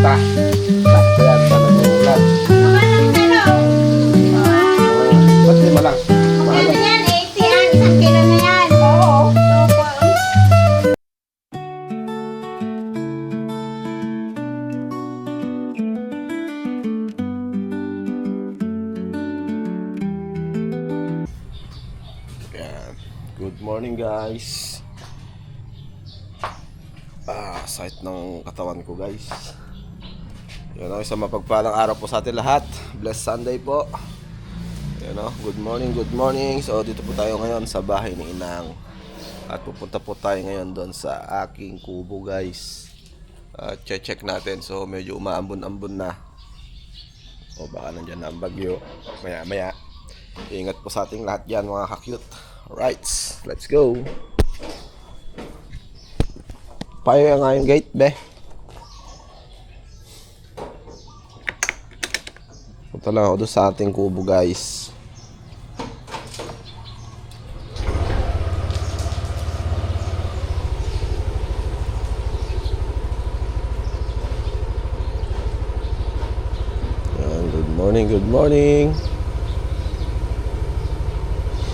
pumunta. Sakto yan sa nag-uulan. Ba't lima lang? Magkano yan? 80 yan. Isang kilo na yan. Oo. Yan. Good morning guys. Sakit ng katawan ko guys. Yan o, isang mapagpalang araw po sa atin lahat. Blessed Sunday po. Yan o, good morning. So dito po tayo ngayon sa bahay ni Inang. At pupunta po tayo ngayon doon sa aking kubo guys. Check natin. So medyo umaambon-ambon na. O baka nandyan na ang bagyo. Maya. Ingat po sa ating lahat yan mga ka-cute. Alright, let's go. Payo nga yung gate, be. Punta lang ako doon sa ating kubo, guys. Yan, good morning.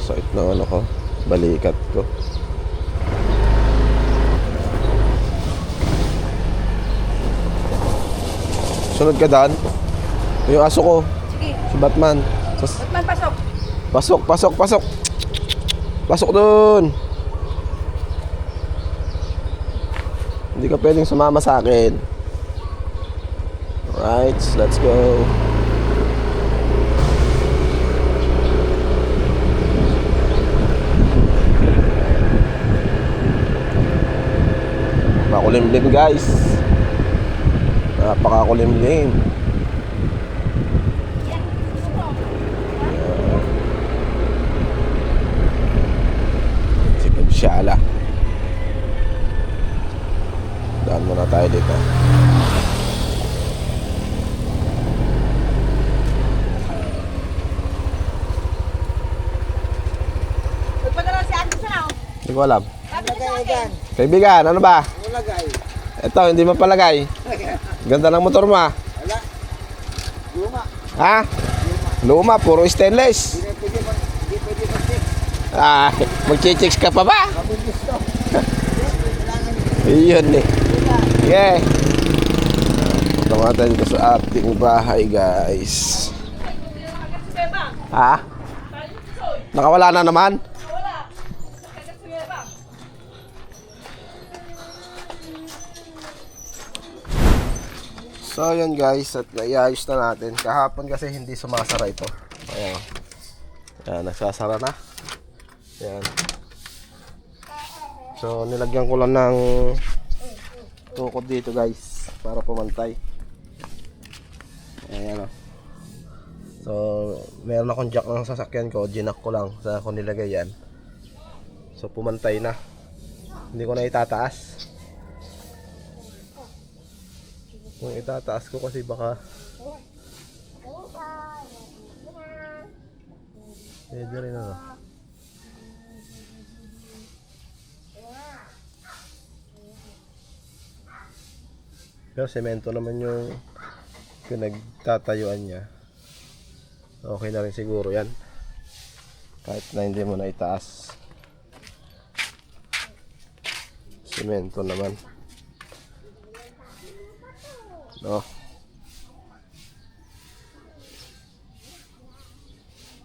Sakit na ano ko, balikat ko. Sunod ka daan. Yung aso ko. Sige. Si Batman. Batman, pasok. Pasok. Pasok dun. Hindi ka pwedeng sumama sa akin. Alright, let's go. Makulimlim guys. Napakakulimlim. Si Pagsyala. Daan muna tayo dito. Magpadala si Ate Sao. Hindi ko alam. Sabi niya sa akin. Kaibigan, ano ba? Lagay. Ito, hindi mapalagay. Ganda ng motor mo ah. Wala. Luma. Ha? Luma, puro stainless. Hindi pwede mag-check. Mag-checks ka pa ba? Kapag gusto. Iyon eh. Yeah. Punta natin ko sa ating bahay guys. Ha? Nakawala na naman? So yun guys, at naiayos na natin. Kahapon kasi hindi sumasara ito. Ayan. Ayan, nagsasara na. Ayan. So nilagyan ko lang ng tukod dito guys para pumantay. Ayan o. So meron akong jack ng sasakyan ko, ginak ko lang sa ako nilagay yan. So pumantay na. Hindi ko na itataas. Kung itataas ko kasi baka pwede rin ano. Pero semento naman yung pinagtatayuan niya. Okay na rin siguro yan. Kahit na hindi mo na itaas. Semento naman. No.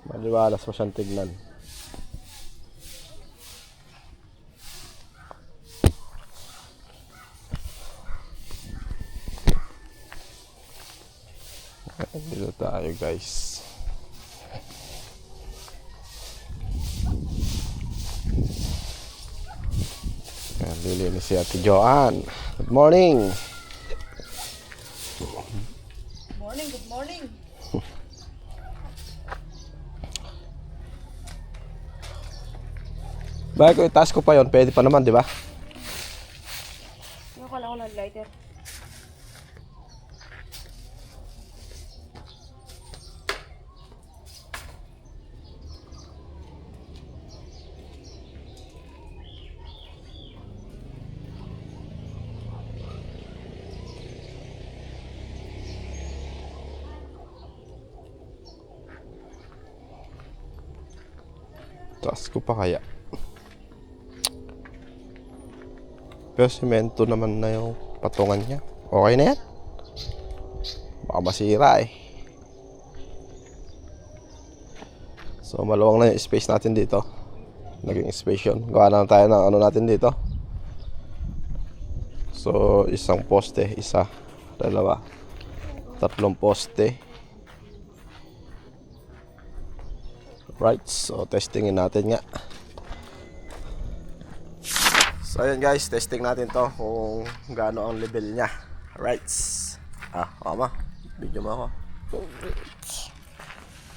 Maliwalas mo siyang tignan. Dito tayo guys. Lilinis si Ate Joanne. Good morning. Good morning. Bakit kung itaas ko pa yon, pwede pa naman, di ba? Ano ko lang ako nag-lighter. Pasko pa kaya. Pero semento naman na yung patungan niya. Okay na yan. Baka masira eh. So maluwang na yung space natin dito. Naging space yun. Gawa na tayo ng ano natin dito. So isang poste, isa, dalawa, tatlong poste. Right, so testingin natin nga. So ayan guys, testing natin to kung gaano ang level niya. Right. Mama, video mo ako.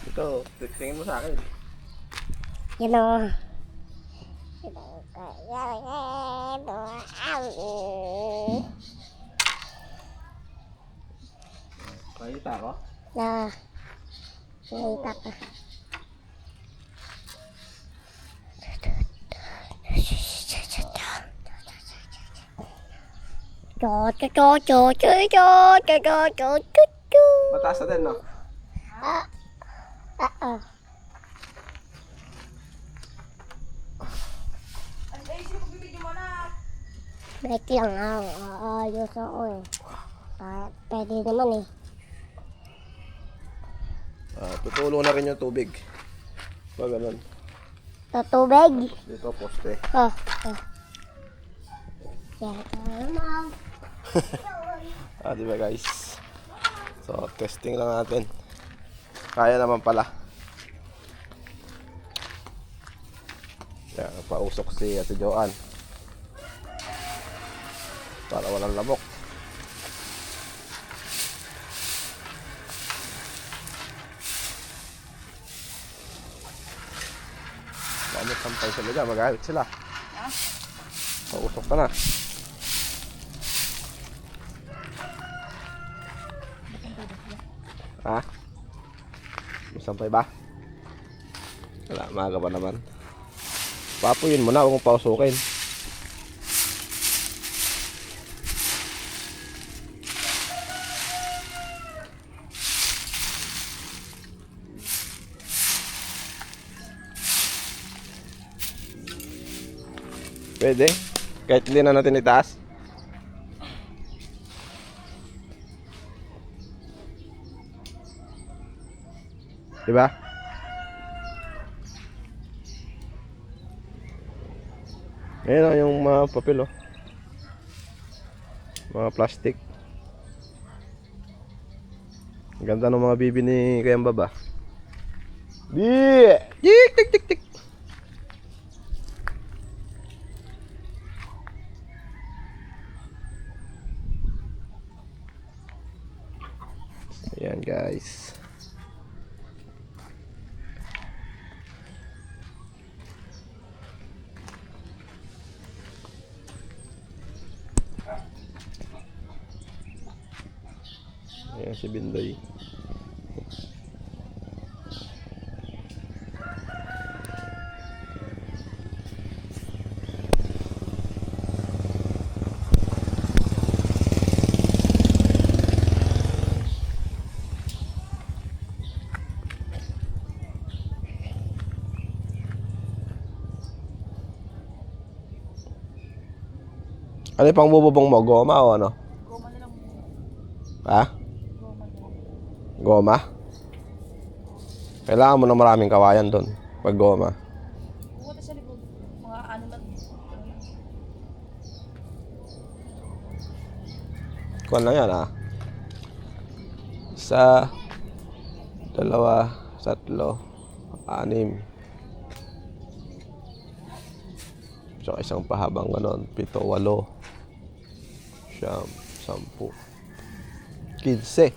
Ito, testingin mo sa akin. You know. Nakita ko? Na. Nakita ko. Mataas na din, no? Wait lang ayos ako eh. Pwede naman eh. Tutulo na rin yung tubig. Ba, ganun. Tubig. Dito, poste. Yan naman. Diba guys? So, testing lang natin. Kaya naman pala. Yan, pausok si Ate Joanne. Para walang lamok. Bakit sampay sila dyan? Magalit sila. Pausok ka na. May sampay ba? Wala, maaga pa naman. Papuyin mo na, huwag mong pausukin. Pwede. Kahit hindi na natin itaas. Diba? Ayan yung mga papel oh. Mga plastic. Ang ganda ng mga bibi ni Kayang Baba. Tik tik tik tik. Ayan guys. Ayan si Bindoy. Ano yung pang bububong mo? Goma o ano? Goma na lang. Ha? Goma na lang. Goma? Kailangan mo ng maraming kawayan doon. Pag goma. Pumunta sa likod. Mga ano lang. Kuwan lang yan ah. Isa, dalawa, tatlo, anim. Tsaka isang pahabang ganon. 7, 8, 9, 10, 15.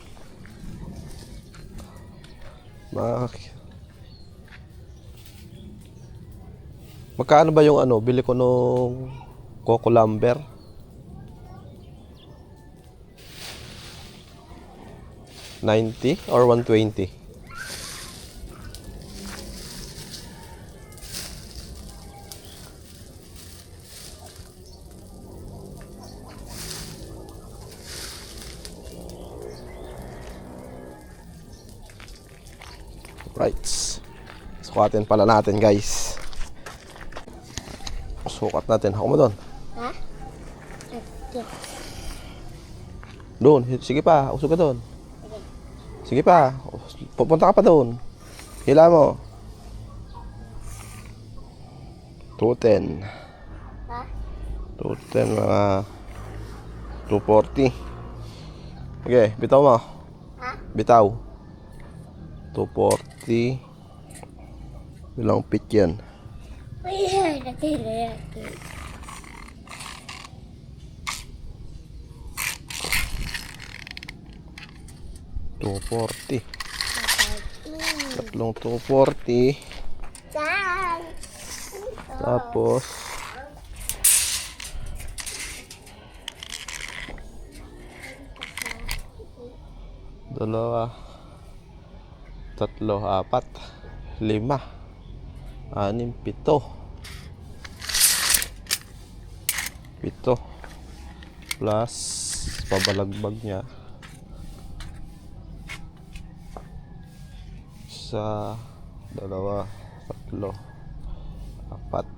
Magkano ba yung ano? Bili ko nung Coco Lumber. 90 or 120? Right. Sukatin pala natin guys. Sukat natin. Ako mo doon. Ha? Ito. Doon. Sige pa. Usog ka doon. Sige pa. Pupunta ka pa doon. Hila mo. 210. Ha? 210 mga 240. Okay, bitaw mo. Ha? Bitaw. 240. Ilang pit yan? Ay, natira. 240. Tatlong 240. Saan? Tapos dalawa, tatlo, apat, lima, anim, pito. Pito plus pabalagbag niya. Isa, dalawa, tatlo, apat.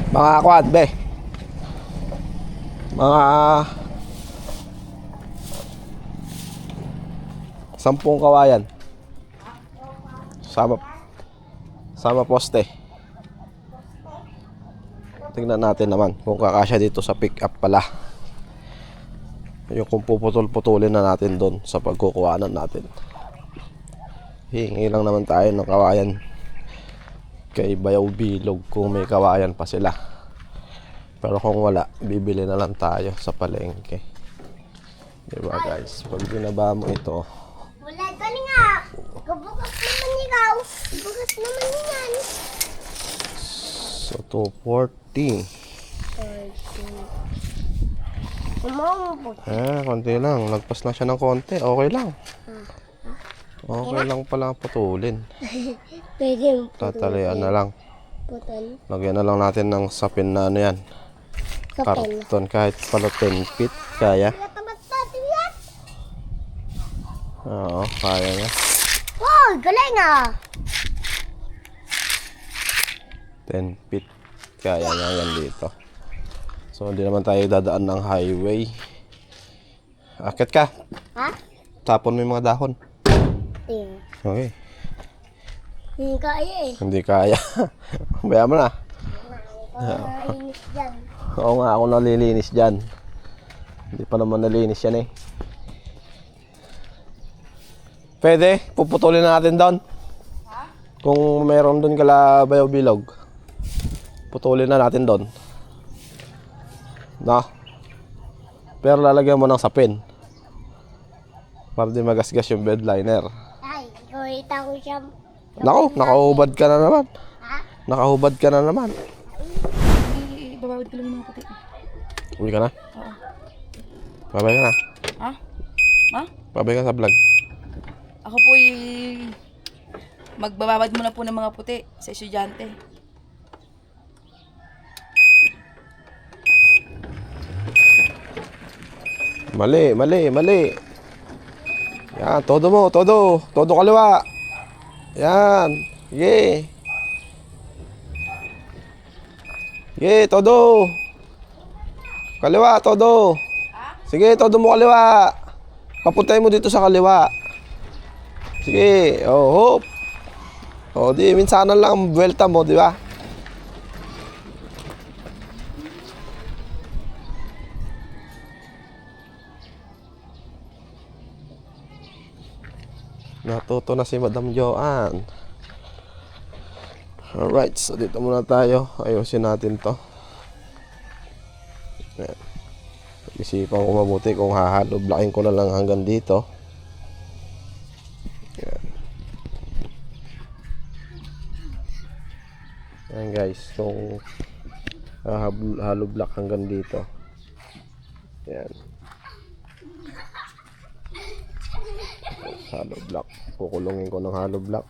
Mga kwad, be. Mga 10 kawayan. Sama poste. Tingnan natin naman kung kakasya dito sa pick up pala. Yung kung puputol-putulin na natin doon sa pagkukuhanan natin. Hingi lang naman tayo ng kawayan kay Bayaw Bilog kung may kawayan pa sila. Pero kung wala, bibili na lang tayo sa palengke. Diba guys? Pag binaba mo ito, Wala ka nga. Kabukas naman ikaw. Bukas naman yan. so 240. Umambo. Konti lang. Lagpas na siya ng konti. Okay lang. Okay lang pala putulin. Pwede Tatalian na lang. putol. Lagyan na lang natin ng sapin na ano yan. Kapel. Karton kahit pala 10 feet. Kaya. Tamat natin yan. Oo, kaya niya. Wow, galing ah. 10 feet. Kaya niya yan dito. So hindi naman tayo dadaan ng highway. Akit ka. Ha? Tapon mo yung mga dahon. Tingnan. Okay. Hindi kaya eh. Hindi kaya. Bayaan mo na. Nakainis dyan. Oo nga, ako nalilinis dyan. Hindi pa naman nalinis yan eh. Pwede, puputulin na natin doon. Kung meron doon kala Bayaw Bilog, putulin na natin doon. No? Pero lalagyan mo ng sapin. Para di magasgas yung bed liner. Ay, ikawita ko siya. Nako, nakahubad ka na naman. Ha? Nakahubad ka na naman. Ibabawid ko lang yung mga puti. Uwi ka na? Oo. Babay ka na. Ha? Ha? Babay ka sa vlog. Ako po'y magbababad muna po ng mga puti sa estudyante. Mali, mali, mali. Yan, todo mo, todo. Todo kaliwa. Yan. Sige. Sige, todo. Kaliwa, todo. Sige, todo mo kaliwa. Papuntay mo dito sa kaliwa. Sige, oh, hop. Oh, di, minsanan lang ang buwelta mo, di ba? Natuto na si Madam Joanne. Alright, so dito muna tayo. Ayusin natin to. Ayan. Isipan ko mabuti kung hahaloblakin ko na lang hanggang dito. Ayan. Ayan guys, kung haloblock hanggang dito. Ayan. Hollow block. Kukulungin ko ng hollow block.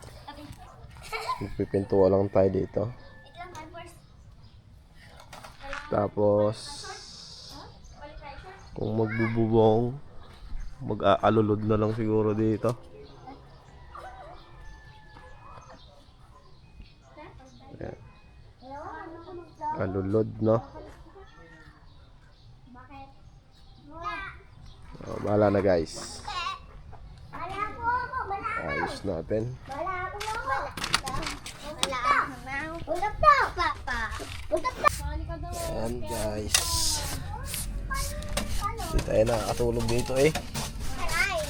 Magpipintuwa lang tayo dito. Tapos kung magbububong Mag-aalulod na lang siguro dito. Ayan. Alulod, no? Oh, bahala na guys. Wala po ako, wala. Ayos natin. Wala ako, wala. Ulap na, papa. Ulap na. Ayan guys. Hindi tayo nakakatulog dito eh. Aray.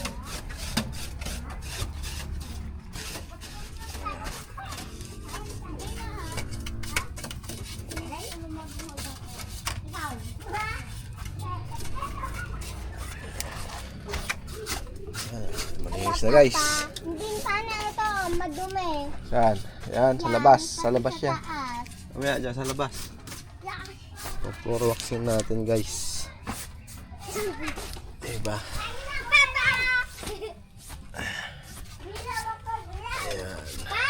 Malinis na guys. Hindi sana ito, madumi. Saan? Ayan, sa labas. Sa labas siya. Taas. Mamaya dyan sa labas. Yan. Puro waxin natin guys. Diba? Papa! Ayan. Pa!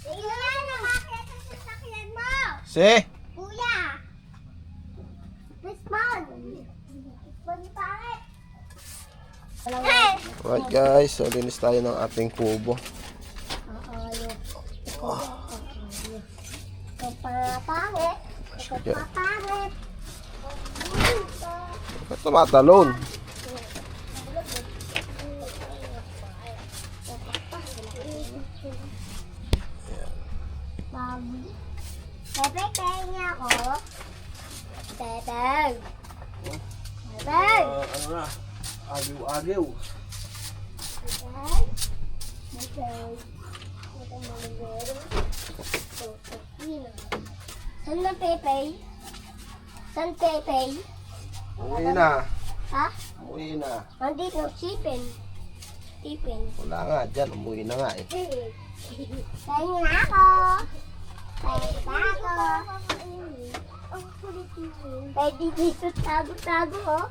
Tingnan na bakit ang sasakyan mo. Si? Kuya! Respond! Respond pangit! Hey! Alright guys, so linis tayo ng ating kubo. Ikaw pa pangit! Ikaw pa pangit! Ba't tumatalon? Pepe, kaya niya ako. Pepe! Pepe! Ano na? Agiw-agiw. San na Pepe? San Pepe? Uwi na. Ha? Uwi na. Nandito, sipin. Sipin. Wala nga dyan, umuwi na nga eh. Kaya na ako. Kaya na ako. Pwede dito tago-tago, oh.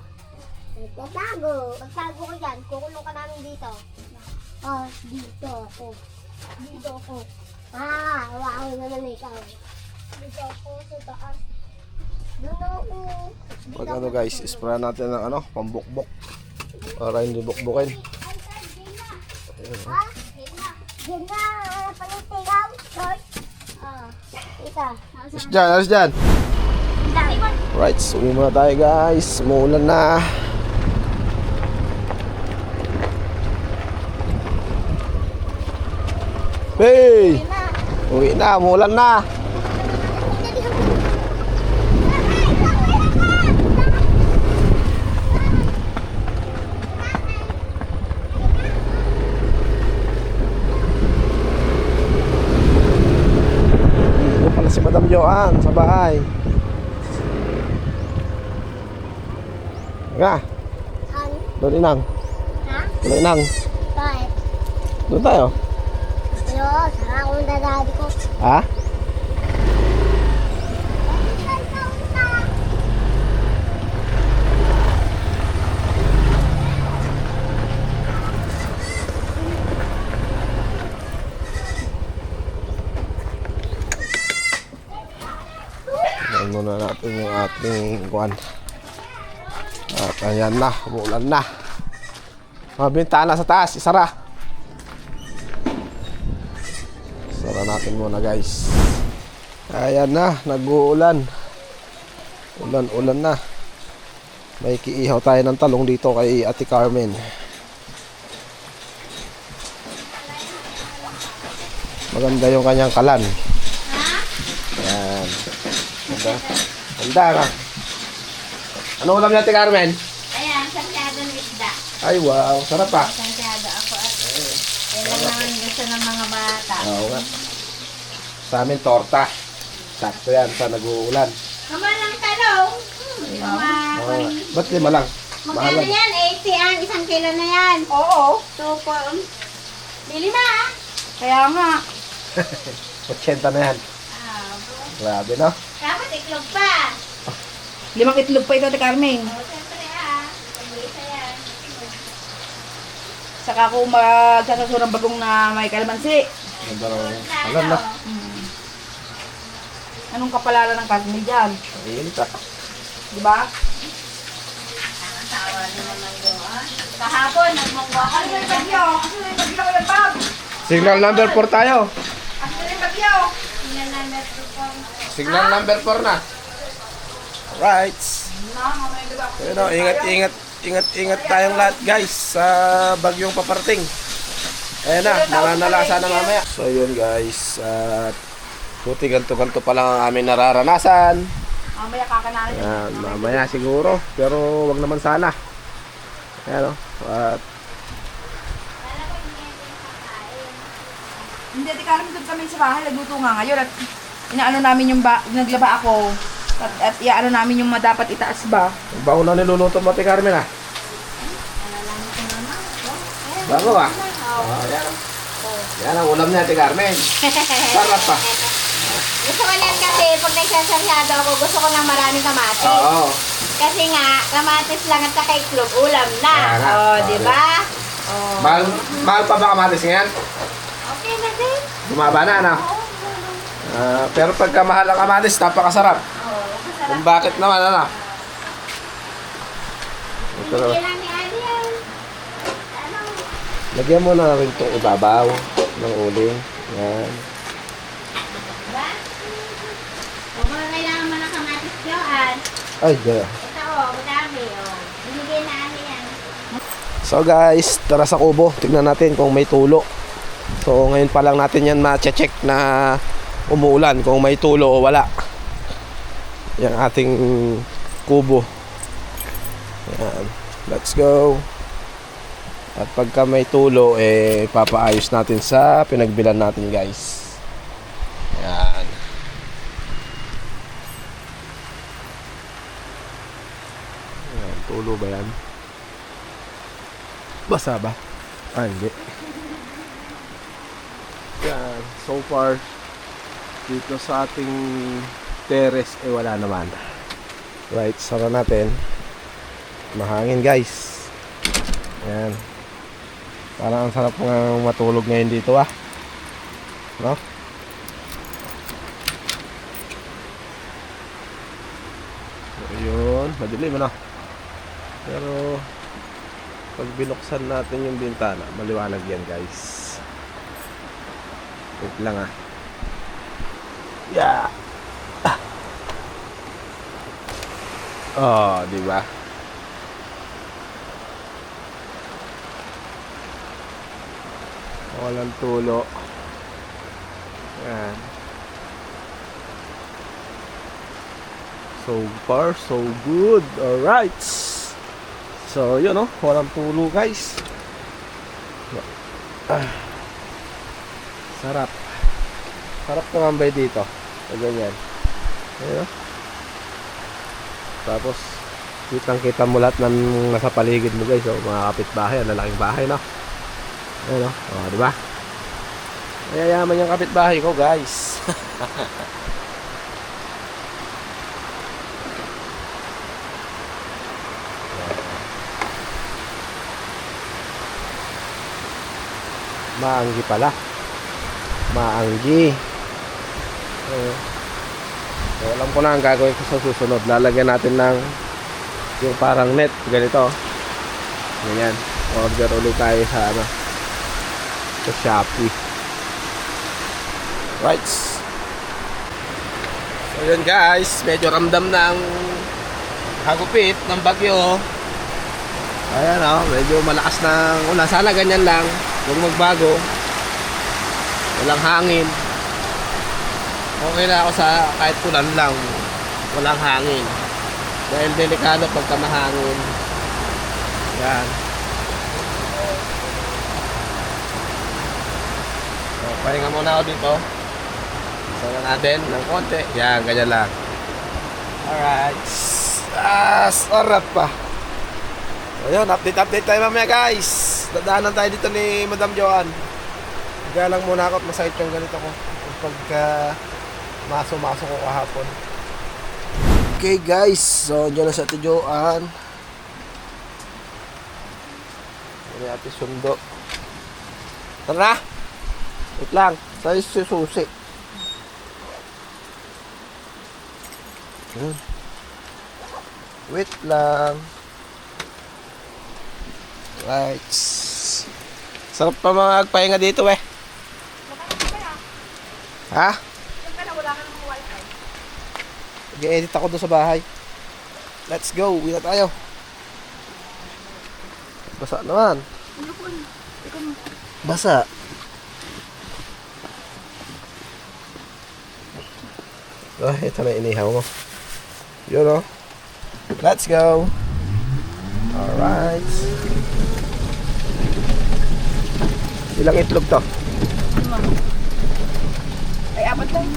Tago. Pagtago ko dyan, kukulong ka namin dito. Oh, dito ako. Dito ako. Ah, hawakan naman ikaw. Dito ako sa taas. Doon ako. Pag ano guys, ispray natin ng ano, pambukbok. Para hindi bukbukin. Ha? Diyan na, panitigaw. Short. Ah, ika. Alis dyan, alis dyan. Right, so uwi muna tayo guys. Umuulan na. Hey! Uwi na, umuulan na. Ito pala si Madam Joanne sa bahay. Nga, Ano? doon inang. Ha? Doon inang. Bakit? Doon tayo. Yo, saka akong dadadi ko. Ha? Tignan muna natin yung ating kuwan. At ayan na, umuulan na. Mga bintana sa taas, isara. Isara natin muna guys. Ayan na, nag-uulan. Ulan-ulan na. May kiihaw tayo ng talong dito kay Ate Carmen. Maganda yung kanyang kalan. Ayan. Ganda. Ganda ka. Ano ulam niya, Ate Carmen? Ayan, sasyado ng isda. Ay, wow. Sarap pa. Sasyado ako at kailan naman gusto ng mga bata. Oo nga. Sa amin, torta. Sakto yan sa nag-uulan. Kamalang talong. Oo nga. Ba't lima lang? Magkano Mahalan. yan? 80 ang isang kilo na yan. Oo. Super. Bili ma. Kaya nga. 80 na yan. Grabe, no? Dapat iklog pa. 5 itlog pa ito, Ate Carmen. O, siyempre Pag-isa yan. Saka ako magsasasurang bagong na may kalamansi. Ganda ng kalan na. Anong kapalaran ng karne dyan? Ayun ka. Di ba? Tawa Kahapon, nagmunggo ako. Ano yung bagyo? Ano yung bagyo ko yung bag? Signal number 4 tayo. Ano yung bagyo? Tingnan namin ito po. Signal number 4 na. Alright. Ayun o, ingat tayong lahat guys sa bagyong paparating. Ayan na, nananalasa na mamaya. So yun guys, puti ganto-ganto pa lang ang aming nararanasan. Mamaya kakanalan. Ayan, mamaya siguro, pero wag naman sana. Ayan o, at Hindi, di ka alam doon kami sa bahay. Nagluto nga ngayon at inaano namin yung naglaba ako. At iaano namin yung dapat itaas ba. bago na niluluto mo, Ate Carmen ah. Bago ah. Yan. Yan ang ulam niya, Ate Carmen. Sarap pa. Gusto ko lang kasi, pag nagsasaryado ako, gusto ko ng maraming kamatis. Oo. Kasi nga, kamatis lang at saka iklog, ulam na. Ayan na. Oh, di ba? Oh. Mahal pa ba kamatis ngayon? Okay na din. Bumaba na, ano? Pero pagka mahal ang kamatis, napakasarap. Kung bakit naman, ano? Ito na. Hindi lang ni Ali yan. Ano? Lagyan mo na rin itong ibabaw ng uling. Yan. Diba? Kung mga kailangan mo ng kamatis, Joan. Ay, yeah. Ito, oh, madami, oh. Binigay na Ali yan. So guys, tara sa kubo. Tignan natin kung may tulo. So ngayon pa lang natin yan ma-check na umuulan kung may tulo o wala. Yan ating kubo. Yan. Let's go. At pagka may tulo, papaayos natin sa pinagbilan natin guys. Yan. Yan. Tulo ba yan? Basa ba? Ah, hindi. Yan. So far, dito sa ating terrace, wala naman. Right, sara natin. Mahangin guys. Yan. Parang ang sarap nga matulog ngayon dito ah. No? So, yun. Madilim ano? Pero pag binuksan natin yung bintana, maliwanag yan guys. Wait lang ah. Yeah. Oh, di ba? Walang tulo. Yan. So far, so good. Alright. So, yun oh. Walang tulo guys. Sarap. Sarap tumambay dito. O ganyan. Ayun oh. Tapos, kitang-kita mo lahat ng nasa paligid mo guys. So, mga kapitbahay. Ang lalaking bahay no. Ayun oh. O, diba? Mayayaman yung kapitbahay ko guys. Maanggi pala. Maanggi. So, alam ko na ang gagawin ko sa susunod. Lalagyan natin ng yung parang net. Ganito. Ganyan. Order ulit tayo sa ano. Sa Shopee. Right. So yun guys. Medyo ramdam ng hagupit ng bagyo. Ayan o. Medyo malakas ng ulan. Sana ganyan lang. Huwag magbago. Walang hangin. Okay na ako sa kahit ulan lang. Walang hangin. Dahil delikado pagka mahangin. Yan. So, pahinga muna ako dito. So natin ng konti. Yan, ganyan lang. Alright. Sarap pa. Ayun, update tayo mamaya guys. Dadaanan tayo dito ni Madam Joan. Kaya lang muna ako at masakit yung ganito ko. Pagka maso ko kahapon. Okay guys, so dyan na sa Ate Joan. Ano Ate Sundo. Tara na! Wait lang, tayo sususi. Wait lang. Right. Sarap pa mga magpahinga dito eh. Ha? Mag-edit ako doon sa bahay. Let's go. Uwi na tayo. Basa naman. Basa. Oh, ito na inihaw mo. Yun o. Let's go. Alright. Ilang itlog to? Ay, apat lang.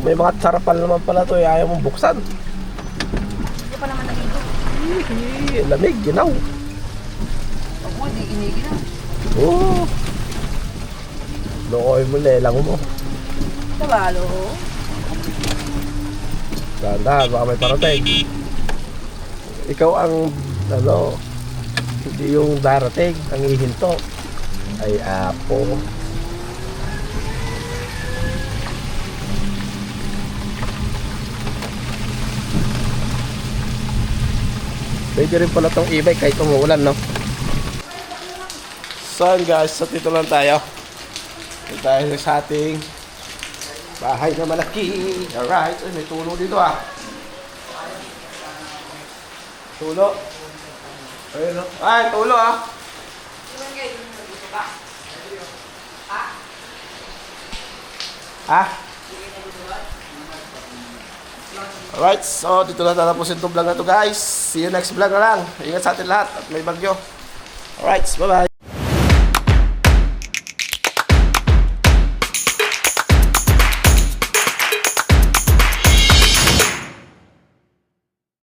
May mga sarapal naman pala to. Ayaw mong buksan. Hindi pa naman nalito. Lamig, ginaw. Huwag mo, di inigi na. Oo. Looy mo, lelang mo. Tabalo. Dahan-dahan, baka may parating. Ikaw ang, hindi yung darating, ang ihinto. Ay, apo. Pwede rin pala itong e-bike kahit umuulan, no? So, yun guys, so dito lang tayo. Dito tayo sa ating bahay na malaki. Alright, ay, may tulo dito ah. Tulo. Ayun, no? Ay, tulo ah. Ha? Alright, so dito na tatapusin itong vlog na to guys. See you next vlog na lang. Ingat sa atin lahat at may bagyo. Alright, bye bye.